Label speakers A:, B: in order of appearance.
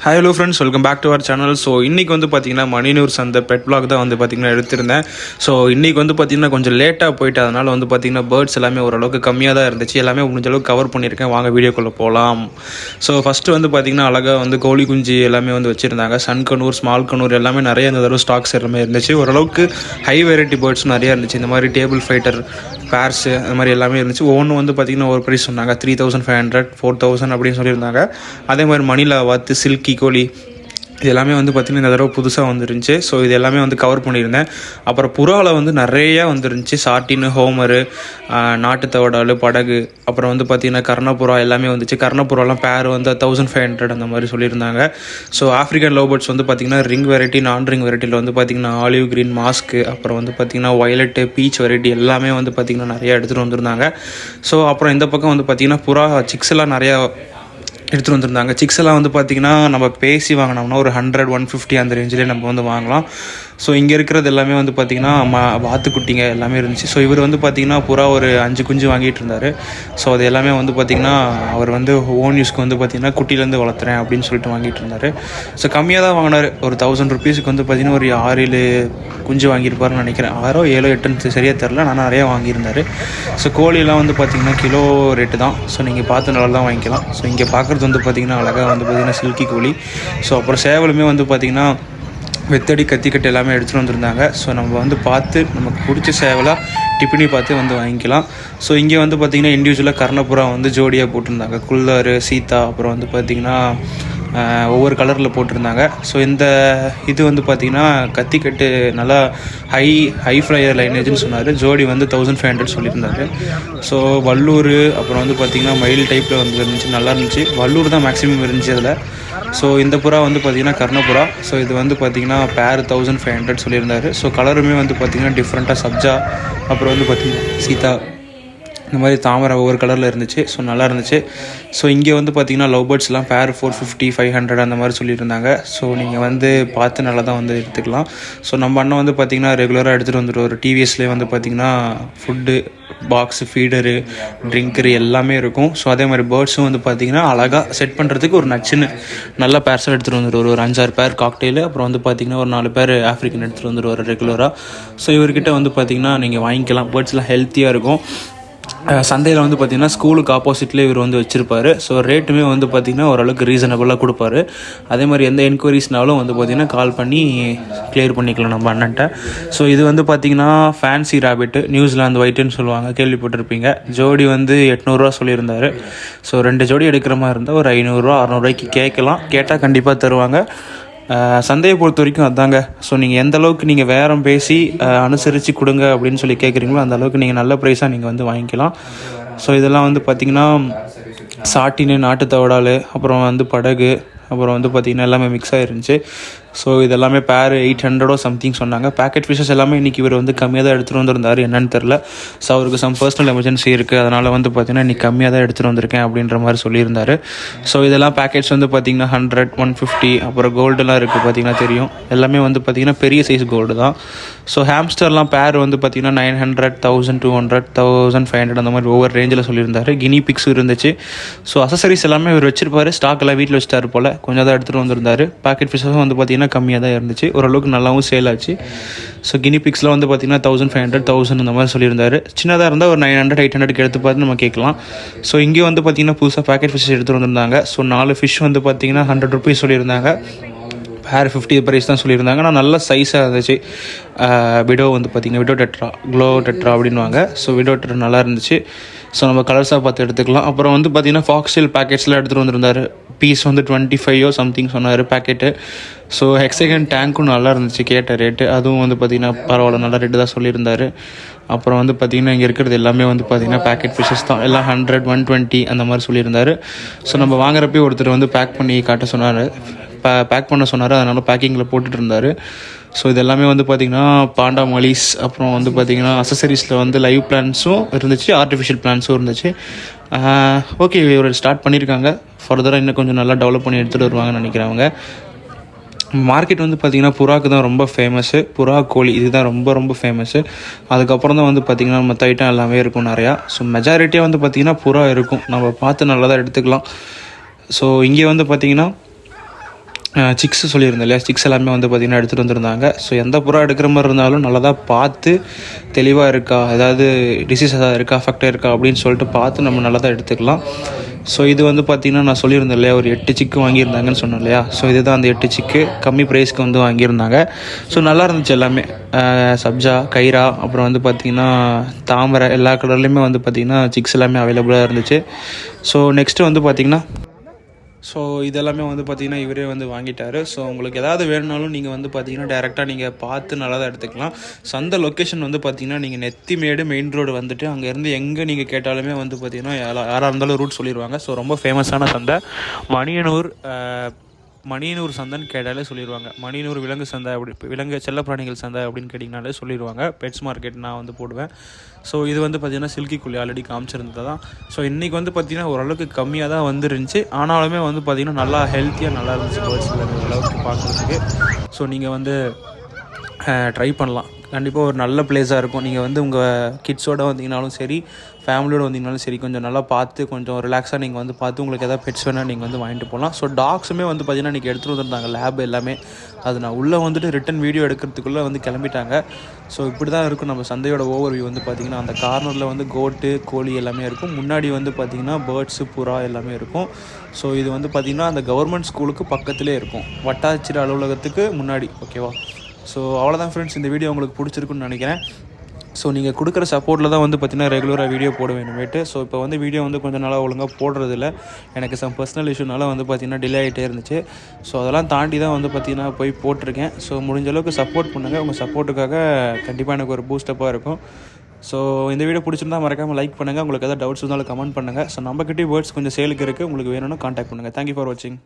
A: Hi hello friends, welcome back to our channel. So இன்றைக்கி வந்து பார்த்திங்கன்னா மணினூர் சந்தை பெட் பிளாக் தான் வந்து பார்த்திங்கன்னா எடுத்திருந்தேன். ஸோ இன்றைக்கி வந்து பார்த்திங்கன்னா கொஞ்சம் லேட்டாக போயிட்டு அதனால் வந்து பார்த்திங்கன்னா பேர்ட்ஸ் எல்லாமே ஓரளவுக்கு கம்மியாக தான் இருந்துச்சு. எல்லாமே முடிஞ்ச அளவுக்கு கவர் பண்ணியிருக்கேன். வாங்க வீடியோக்குள்ளே போகலாம். ஸோ ஃபஸ்ட்டு வந்து பார்த்திங்கன்னா அழகாக வந்து கோழி குஞ்சு எல்லாமே வந்து வச்சுருந்தாங்க. சன் கனூர், ஸ்மால் கனூர் எல்லாமே நிறைய இந்த தடவை ஸ்டாக்ஸ் எல்லாமே இருந்துச்சு. ஓரளவுக்கு ஹை வெரைட்டி பேர்ட்ஸும் நிறையா இருந்துச்சு. இந்த மாதிரி டேபிள் ஃபைட்டர், பேர்ஸு அது மாதிரி எல்லாமே இருந்துச்சு. ஒவ்வொன்றும் வந்து பார்த்திங்கன்னா ஒரு ப்ரைஸ் சொன்னாங்க. 3500, 4000 அப்படின்னு சொல்லியிருந்தாங்க. அதே மாதிரி மணிலா வாத்து, சில்கி கோழி இது எல்லாமே வந்து பார்த்திங்கன்னா இந்த தடவை புதுசாக வந்துருந்துச்சு. ஸோ இது எல்லாமே வந்து கவர் பண்ணியிருந்தேன். அப்புறம் புறாவில் வந்து நிறையா வந்துருந்துச்சு. சாட்டின்னு, ஹோமரு, நாட்டுத்தவடால், படகு, அப்புறம் வந்து பார்த்திங்கன்னா கர்ணப்புறா எல்லாமே வந்துச்சு. கர்ணப்புறாலாம் பேர் வந்து 1500 அந்த மாதிரி சொல்லியிருந்தாங்க. ஸோ ஆஃப்ரிக்கன் லவ் பேர்ட்ஸ் வந்து பார்த்திங்கன்னா ரிங் வெரைட்டி, நான் ரிங் வெரைட்டியில் வந்து பார்த்திங்கன்னா ஆலிவ் க்ரீன், மாஸ்க்கு, அப்புறம் வந்து பார்த்திங்கன்னா வயலட்டு, பீச் வெரைட்டி எல்லாமே வந்து பார்த்திங்கன்னா நிறையா எடுத்துகிட்டு வந்திருந்தாங்க. ஸோ அப்புறம் இந்த பக்கம் வந்து பார்த்திங்கன்னா புறா சிக்ஸ் எல்லாம் நிறையா எடுத்துகிட்டு வந்திருந்தாங்க. சிக்ஸ் எல்லாம் வந்து பார்த்திங்கன்னா நம்ம பேசி வாங்கினோம்னா ஒரு 100, 150 அந்த ரேஞ்சிலே நம்ம வந்து வாங்கலாம். ஸோ இங்கே இருக்கிறது எல்லாமே வந்து பார்த்திங்கன்னா வாத்துக்குட்டிங்க எல்லாமே இருந்துச்சு. ஸோ இவர் வந்து பார்த்திங்கன்னா புறா ஒரு 5 குஞ்சு வாங்கிட்டு இருந்தார். ஸோ அது எல்லாமே வந்து பார்த்திங்கன்னா அவர் வந்து ஓன் யூஸ்க்கு வந்து பார்த்திங்கன்னா குட்டிலேருந்து வளர்த்துறேன் அப்படின்னு சொல்லிட்டு வாங்கிட்டு இருந்தார். ஸோ கம்மியாக தான் வாங்கினார். ஒரு 1000 ருபீஸுக்கு வந்து பார்த்திங்கன்னா ஒரு 6-7 குஞ்சு வாங்கியிருப்பாருன்னு நினைக்கிறேன். 6, 7, 8 சரியாக தெரில, நான் நிறையா வாங்கியிருந்தார். ஸோ கோழியெல்லாம் வந்து பார்த்திங்கன்னா கிலோ ரேட்டு தான். ஸோ நீங்கள் பார்த்து நல்லா தான் வாங்கிக்கலாம். ஸோ இங்கே பார்க்குறது வந்து பார்த்திங்கன்னா அழகாக வந்து பார்த்திங்கன்னா சில்கி கோழி. ஸோ அப்புறம் சேவலுமே வந்து பார்த்திங்கன்னா வெத்தடி, கத்திக்கட்டு எல்லாமே எடுத்துகிட்டு வந்திருந்தாங்க. ஸோ நம்ம வந்து பார்த்து நமக்கு பிடிச்ச சேவலாக டிப்பினி பார்த்து வந்து வாங்கிக்கலாம். ஸோ இங்கே வந்து பார்த்திங்கன்னா இண்டிவிஜுவலாக கர்ணப்புறா வந்து ஜோடியாக போட்டிருந்தாங்க. குல்லாறு, சீதா, அப்புறம் வந்து பார்த்திங்கன்னா ஒவ்வொரு கலரில் போட்டிருந்தாங்க. ஸோ இந்த இது வந்து பார்த்திங்கன்னா கத்திக்கட்டு நல்லா ஹை ஃப்ளையர் லைனேஜ்னு சொன்னார். ஜோடி வந்து 1500 சொல்லியிருந்தார். ஸோ வல்லூர், அப்புறம் வந்து பார்த்திங்கன்னா மயில் டைப்பில் வந்து இருந்துச்சு, நல்லா இருந்துச்சு. வல்லூர் தான் மேக்ஸிமம் இருந்துச்சு அதில். ஸோ இந்த புறா வந்து பார்த்திங்கன்னா கர்ணப்புறா. ஸோ இது வந்து பார்த்திங்கன்னா பேர் 1500 சொல்லியிருந்தார். ஸோ கலருமே வந்து பார்த்திங்கன்னா டிஃப்ரெண்ட்டாக சப்ஜா, அப்புறம் வந்து பார்த்திங்கன்னா சீதா, இந்த மாதிரி தாமரை ஒவ்வொரு கலரில் இருந்துச்சு. ஸோ நல்லா இருந்துச்சு. ஸோ இங்கே வந்து பார்த்திங்கன்னா லவ் பேர்ட்ஸ்லாம் பேர் 450, 500 அந்த மாதிரி சொல்லியிருந்தாங்க. ஸோ நீங்கள் வந்து பார்த்து நல்லா தான் வந்து எடுத்துக்கலாம். ஸோ நம்ம அண்ணன் வந்து பார்த்திங்கன்னா ரெகுலராக எடுத்துகிட்டு வந்துட்டு ஒரு டிவிஎஸ்லேயே வந்து பார்த்திங்கன்னா ஃபுட்டு பாக்ஸு, ஃபீடரு, ட்ரிங்க்கரு எல்லாமே இருக்கும். ஸோ அதே மாதிரி பேர்ட்ஸும் வந்து பார்த்திங்கன்னா அழகாக செட் பண்ணுறதுக்கு ஒரு நச்சுன்னு நல்ல பேர்ஸாக எடுத்துகிட்டு வந்துட்டு ஒரு 5-6 பேர் காக்டெயிலு, அப்புறம் வந்து பார்த்திங்கன்னா ஒரு 4 பேர் ஆஃப்ரிக்கன் எடுத்துகிட்டு வந்துட்டு ஒரு ரெகுலராக. ஸோ இவர்கிட்ட வந்து பார்த்திங்கன்னா நீங்கள் வாங்கிக்கலாம். பேர்ட்ஸ்லாம் ஹெல்த்தியாக இருக்கும். சந்தையில் வந்து பார்த்திங்கன்னா ஸ்கூலுக்கு ஆப்போசிட்லேயே இவர் வந்து வச்சுருப்பார். ஸோ ரேட்டுமே வந்து பார்த்திங்கன்னா ஓரளவுக்கு ரீசனபிளாக கொடுப்பாரு. அதே மாதிரி எந்த என்கொயரிஸ்னாலும் வந்து பார்த்திங்கன்னா கால் பண்ணி கிளியர் பண்ணிக்கலாம் நம்ம அண்ணன்ட்ட. ஸோ இது வந்து பார்த்திங்கன்னா ஃபேன்சி ராபிட்டு, நியூசிலாந்து ஒயிட்டுன்னு சொல்லுவாங்க, கேள்விப்பட்டிருப்பீங்க. ஜோடி வந்து 800 சொல்லியிருந்தார். ஸோ 2 ஜோடி எடுக்கிற மாதிரி இருந்தால் ஒரு 500, 600 கேட்கலாம். கேட்டால் கண்டிப்பாக தருவாங்க. சந்தையை பொறுத்த வரைக்கும் அதாங்க. ஸோ நீங்கள் எந்த அளவுக்கு நீங்கள் பேரம் பேசி அனுசரித்து கொடுங்க அப்படின்னு சொல்லி கேட்குறீங்களோ அந்த அளவுக்கு நீங்கள் நல்ல ப்ரைஸாக நீங்கள் வந்து வாங்கிக்கலாம். ஸோ இதெல்லாம் வந்து பார்த்திங்கன்னா சாட்டின்னு, நாட்டுத்தவடால், அப்புறம் வந்து படகு, அப்புறம் வந்து பார்த்திங்கன்னா எல்லாமே மிக்ஸ் ஆகிருந்துச்சு. ஸோ இதெல்லாமே பேர் 800 சம்திங் சொன்னாங்க. பேக்கெட் ஃபிஷஸ் எல்லாமே இன்றைக்கி இவர் வந்து கம்மியாக தான் எடுத்துகிட்டு வந்திருந்தார். என்னன்னு தெரில. ஸோ அவருக்கு பர்சனல் எமர்ஜென்சி இருக்குது, அதனால் வந்து பார்த்திங்கன்னா இன்றைக்கி கம்மியாக தான் எடுத்துகிட்டு வந்திருக்கேன் அப்படின்ற மாதிரி சொல்லியிருந்தார். ஸோ இதெல்லாம் பேக்கெட்ஸ் வந்து பார்த்திங்கன்னா 100, 150, அப்புறம் கோல்டெல்லாம் இருக்குது பார்த்திங்கன்னா தெரியும். எல்லாமே வந்து பார்த்திங்கன்னா பெரிய சைஸ் கோல்டு தான். ஸோ ஹாம்ஸ்டர்லாம் பேர் வந்து பார்த்திங்கன்னா 900, 1200, 1500 அந்த மாதிரி ஒவ்வொரு ரேஞ்சில் சொல்லியிருந்தார். கினி பிக்ஸும் இருந்துச்சு. ஸோ அசசரிஸ் எல்லாமே இவர் வச்சிருப்பார். ஸ்டாக் எல்லாம் வீட்டில் வச்சுட்டார் போல். கொஞ்சம் தான் எடுத்துகிட்டு வந்திருந்தார். பேக்கெட் ஃபிஷஸும் வந்து பார்த்திங்கன்னா கம்மியாக தான் இருந்துச்சு. ஓரளவுக்கு நல்லாவும் சேல் ஆச்சு. ஸோ கினி பிக்ஸ்லாம் வந்து பார்த்திங்கன்னா 1500, 1000 இந்த மாதிரி சொல்லியிருந்தார். சின்னதாக இருந்தால் ஒரு 900, 800 எடுத்து பார்த்து நம்ம கேட்கலாம். ஸோ இங்கே வந்து பார்த்திங்கன்னா புதுசாக பேக்கெட் ஃபிஷ் எடுத்துகிட்டு வந்திருந்தாங்க. ஸோ 4 ஃபிஷ் வந்து பார்த்திங்கன்னா 100 ருபீஸ் சொல்லியிருந்தாங்க. பேர் 50 ப்ரைஸ் தான் சொல்லியிருந்தாங்க. ஆனால் நல்ல சைஸாக இருந்துச்சு. விடோ வந்து பார்த்திங்கன்னா விடோ டெட்ரா, க்ளோ டெட்ரா அப்படின்வாங்க. ஸோ விடோ டெட்ரா நல்லா இருந்துச்சு. ஸோ நம்ம கலர்ஸாக பார்த்து எடுத்துக்கலாம். அப்புறம் வந்து பார்த்திங்கன்னா ஃபாக்ஸ்டைல் பேக்கெட்ஸ்லாம் எடுத்துகிட்டு வந்துருந்தார். பீஸ் வந்து 25 சம்திங் சொன்னார் பேக்கெட்டு. ஸோ ஹெக்ஸகன் டேங்க்கும் நல்லா இருந்துச்சு கேட்ட ரேட்டு. அதுவும் வந்து பார்த்திங்கன்னா பரவாயில்ல, நல்ல ரேட்டு தான் சொல்லியிருந்தார். அப்புறம் வந்து பார்த்திங்கன்னா இங்கே இருக்கிறது எல்லாமே வந்து பார்த்திங்கன்னா பேக்கெட் ஃபிஷஸ் தான். எல்லாம் 100, 120 அந்த மாதிரி சொல்லியிருந்தார். ஸோ நம்ம வாங்குறப்பே ஒருத்தர் வந்து பேக் பண்ணி காட்ட சொன்னார், பேக் பண்ண சொன்னார். அதனால் பேக்கிங்கில் போட்டுட்டு இருந்தார். ஸோ இது எல்லாமே வந்து பார்த்திங்கன்னா பாண்டா மலிஸ். அப்புறம் வந்து பார்த்திங்கன்னா அசசரிஸில் வந்து லைவ் பிளான்ஸும் இருந்துச்சு, ஆர்டிஃபிஷியல் பிளான்ஸும் இருந்துச்சு. ஓகே, ஒரு ஸ்டார்ட் பண்ணியிருக்காங்க. ஃபர்தராக இன்னும் கொஞ்சம் நல்லா டெவலப் பண்ணி எடுத்துகிட்டு வருவாங்கன்னு நினைக்கிறவங்க. மார்க்கெட் வந்து பார்த்திங்கன்னா புறாக்கு தான் ரொம்ப ஃபேமஸ்ஸு. புறா, கோழி இதுதான் ரொம்ப ரொம்ப ஃபேமஸ்ஸு. அதுக்கப்புறம் தான் வந்து பார்த்திங்கன்னா மற்ற ஐட்டம் எல்லாமே இருக்கும் நிறையா. ஸோ மெஜாரிட்டியாக வந்து பார்த்திங்கன்னா புறா இருக்கும். நம்ம பார்த்து நல்லா தான் எடுத்துக்கலாம். ஸோ இங்கே வந்து பார்த்திங்கன்னா சிக்ஸ் சொல்லியிருந்தேன் இல்லையா, சிக்ஸ் எல்லாமே வந்து பார்த்திங்கன்னா எடுத்துகிட்டு வந்துருந்தாங்க. ஸோ எந்த புறா எடுக்கிற மாதிரி இருந்தாலும் நல்லதாக பார்த்து தெளிவாக இருக்கா, ஏதாவது டிசீஸ் ஏதாவது இருக்கா, அஃபெக்ட் இருக்கா அப்படின்னு சொல்லிட்டு பார்த்து நம்ம நல்லா தான் எடுத்துக்கலாம். ஸோ இது வந்து பார்த்திங்கன்னா நான் சொல்லியிருந்தேன் இல்லையா, ஒரு 8 சிக்கு வாங்கியிருந்தாங்கன்னு சொன்னேன் இல்லையா. ஸோ இதுதான் அந்த 8 சிக்கு கம்மி ப்ரைஸ்க்கு வந்து வாங்கியிருந்தாங்க. ஸோ நல்லா இருந்துச்சு எல்லாமே. சப்ஜா, கைரா, அப்புறம் வந்து பார்த்திங்கன்னா தாமரை, எல்லா கலர்லேயுமே வந்து பார்த்திங்கன்னா சிக்ஸ் எல்லாமே அவைலபிளாக இருந்துச்சு. ஸோ நெக்ஸ்ட்டு வந்து பார்த்திங்கன்னா இதெல்லாமே வந்து பார்த்திங்கன்னா இவரே வந்து வாங்கிட்டார். ஸோ உங்களுக்கு ஏதாவது வேணுனாலும் நீங்கள் வந்து பார்த்திங்கன்னா டேரெக்டாக நீங்கள் பார்த்து நல்லா தான் எடுத்துக்கலாம். சந்தை லொக்கேஷன் வந்து பார்த்திங்கன்னா நீங்கள் நெத்திமேடு மெயின் ரோடு வந்துட்டு அங்கேருந்து எங்கே நீங்கள் கேட்டாலுமே வந்து பார்த்திங்கன்னா யாராக இருந்தாலும் ரூட் சொல்லிடுவாங்க. ஸோ ரொம்ப ஃபேமஸான சந்தை மணியனூர் சந்தைன்னு கேட்டாலே சொல்லிடுவாங்க. மணியனூர் விலங்கு சந்தை, அப்படி விலங்கு செல்லப்பிராணிகள் சந்தை அப்படின்னு கேட்டிங்கனாலே சொல்லிடுவாங்க. பெட்ஸ் மார்க்கெட் நான் வந்து போடுவேன். ஸோ இது வந்து பார்த்திங்கன்னா சில்கிக்குள்ளே ஆல்ரெடி காமிச்சிருந்தது தான். ஸோ இன்றைக்கி வந்து பார்த்திங்கன்னா ஓரளவுக்கு கம்மியாக தான் வந்துருந்துச்சு. ஆனாலுமே வந்து பார்த்திங்கன்னா நல்லா ஹெல்த்தியாக நல்லா இருந்துச்சு பேர்ட்ஸ் அளவுக்கு பார்க்குறதுக்கு. ஸோ நீங்கள் வந்து ட்ரை பண்ணலாம். கண்டிப்பாக ஒரு நல்ல பிளேஸாக இருக்கும். நீங்கள் வந்து உங்கள் கிட்ஸோடு வந்தீங்கனாலும் சரி, ஃபேமிலியோடு வந்தீங்கனாலும் சரி, கொஞ்சம் நல்லா பார்த்து கொஞ்சம் ரிலாக்ஸாக நீங்கள் வந்து பார்த்து உங்களுக்கு எதாவது பெட்ஸ் வேணால் நீங்கள் வந்து வாங்கிட்டு போகலாம். ஸோ டாக்ஸுமே வந்து பார்த்திங்கன்னா இன்றைக்கி எடுத்துகிட்டு வந்துருந்தாங்க லேப் எல்லாமே. அது நான் உள்ளே வந்துட்டு ரிட்டன் வீடியோ எடுக்கிறதுக்குள்ளே வந்து கிளம்பிட்டாங்க. ஸோ இப்படி தான் இருக்கும் நம்ம சந்தையோட ஓவர்வியூ வந்து பார்த்திங்கன்னா. அந்த கார்னரில் வந்து கோட்டு, கோழி எல்லாமே இருக்கும். முன்னாடி வந்து பார்த்திங்கன்னா பேர்ட்ஸு, புறா எல்லாமே இருக்கும். ஸோ இது வந்து பார்த்திங்கன்னா அந்த கவர்மெண்ட் ஸ்கூலுக்கு பக்கத்துலேயே இருக்கும், வட்டாட்சியர் அலுவலகத்துக்கு முன்னாடி. ஓகேவா? ஸோ அவ்வளோதான் ஃப்ரெண்ட்ஸ், இந்த வீடியோ உங்களுக்கு பிடிச்சிருக்குன்னு நினைக்கிறேன். ஸோ நீங்கள் கொடுக்குற சப்போர்ட்டில் தான் வந்து பார்த்திங்கன்னா ரெகுலராக வீடியோ போட வேணுமேட்டு. ஸோ இப்போ வந்து வீடியோ வந்து கொஞ்சம் நாளாக ஒழுங்காக போடுறதில்ல. எனக்கு சம் பர்சனல் இஷ்யூனால வந்து பார்த்திங்கன்னா டிலே ஆகிட்டே இருந்துச்சு. ஸோ அதெல்லாம் தாண்டி தான் வந்து பார்த்திங்கன்னா போய் போட்டிருக்கேன். ஸோ முடிஞ்ச அளவுக்கு சப்போர்ட் பண்ணுங்கள். உங்கள் சப்போர்ட்டுக்காக கண்டிப்பாக எனக்கு ஒரு பூஸ்டப்பாக இருக்கும். ஸோ இந்த வீடியோ பிடிச்சிருந்தா மறக்காமல் லைக் பண்ணுங்கள். உங்களுக்கு எதாவது டவுட்ஸ் இருந்தாலும் கமெண்ட் பண்ணுங்கள். ஸோ நம்மக்கிட்டே வேர்ட்ஸ் கொஞ்சம் சேலுக்கு இருக்குது. உங்களுக்கு வேணும்னா காண்டாக்ட் பண்ணுங்கள். தேங்க்யூ ஃபார் வாட்சிங்.